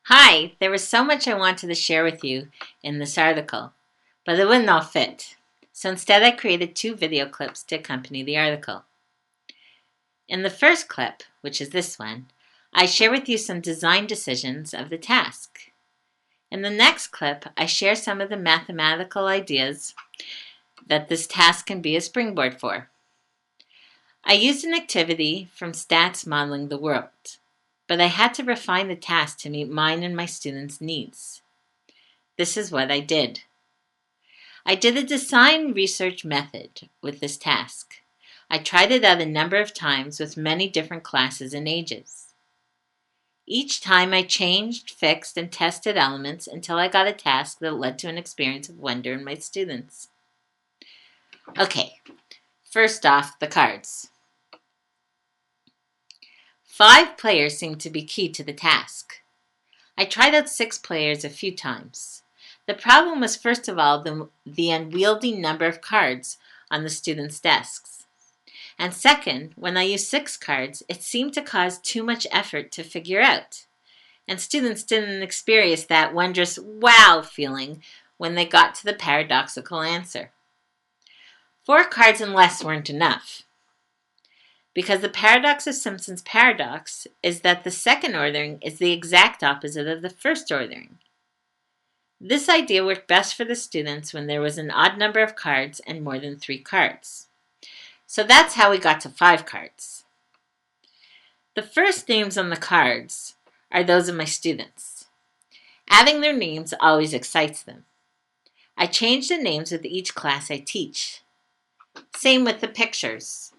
Hi, there was so much I wanted to share with you in this article, but it wouldn't all fit. So instead I created 2 video clips to accompany the article. In the first clip, which is this one, I share with you some design decisions of the task. In the next clip, I share some of the mathematical ideas that this task can be a springboard for. I used an activity from Stats Modeling the World, but I had to refine the task to meet mine and my students' needs. This is what I did. I did a design research method with this task. I tried it out a number of times with many different classes and ages. Each time I changed, fixed, and tested elements until I got a task that led to an experience of wonder in my students. Okay, first off, the cards. 5 players seemed to be key to the task. I tried out 6 players a few times. The problem was, first of all, the unwieldy number of cards on the students' desks. And second, when I used 6 cards, it seemed to cause too much effort to figure out. And students didn't experience that wondrous wow feeling when they got to the paradoxical answer. 4 cards and less weren't enough. Because the paradox of Simpson's paradox is that the second ordering is the exact opposite of the first ordering. This idea worked best for the students when there was an odd number of cards and more than 3 cards. So that's how we got to 5 cards. The first names on the cards are those of my students. Adding their names always excites them. I change the names with each class I teach. Same with the pictures.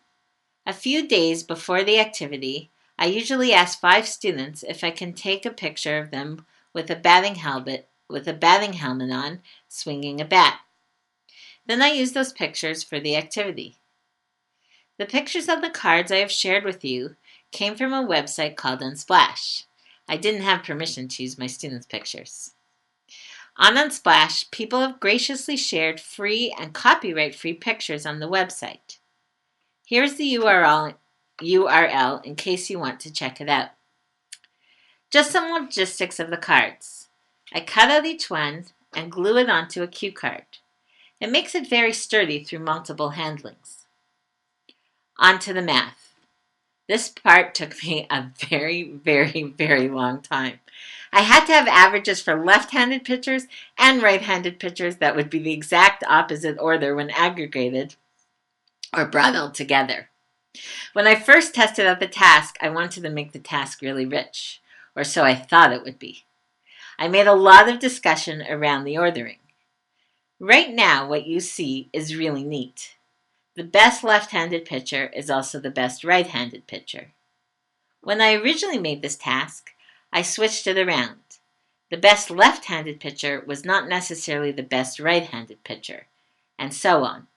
A few days before the activity, I usually ask 5 students if I can take a picture of them with a batting helmet on, swinging a bat. Then I use those pictures for the activity. The pictures on the cards I have shared with you came from a website called Unsplash. I didn't have permission to use my students' pictures. On Unsplash, people have graciously shared free and copyright-free pictures on the website. Here's the URL in case you want to check it out. Just some logistics of the cards. I cut out each one and glue it onto a cue card. It makes it very sturdy through multiple handlings. On to the math. This part took me a very, very, very long time. I had to have averages for left-handed pitchers and right-handed pitchers that would be the exact opposite order when aggregated or brought all together. When I first tested out the task, I wanted to make the task really rich, or so I thought it would be. I made a lot of discussion around the ordering. Right now, what you see is really neat. The best left-handed pitcher is also the best right-handed pitcher. When I originally made this task, I switched it around. The best left-handed pitcher was not necessarily the best right-handed pitcher, and so on.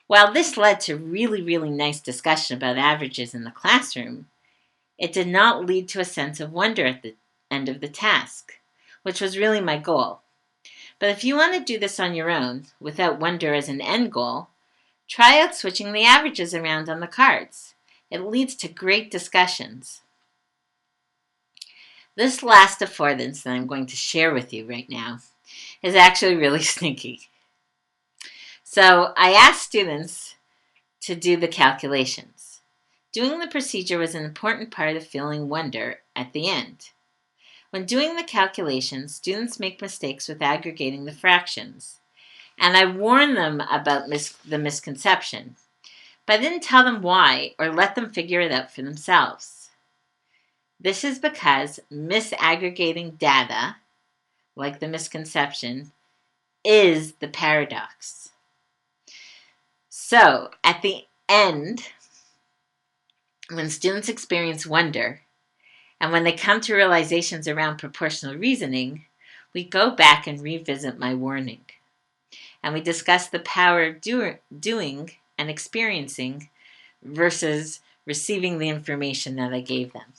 While this led to really, really nice discussion about averages in the classroom, it did not lead to a sense of wonder at the end of the task, which was really my goal. But if you want to do this on your own, without wonder as an end goal, try out switching the averages around on the cards. It leads to great discussions. This last affordance that I'm going to share with you right now is actually really sneaky. So I asked students to do the calculations. Doing the procedure was an important part of feeling wonder at the end. When doing the calculations, students make mistakes with aggregating the fractions, and I warned them about the misconception, but I didn't tell them why or let them figure it out for themselves. This is because misaggregating data, like the misconception, is the paradox. So, at the end, when students experience wonder, and when they come to realizations around proportional reasoning, we go back and revisit my warning. And we discuss the power of doing and experiencing versus receiving the information that I gave them.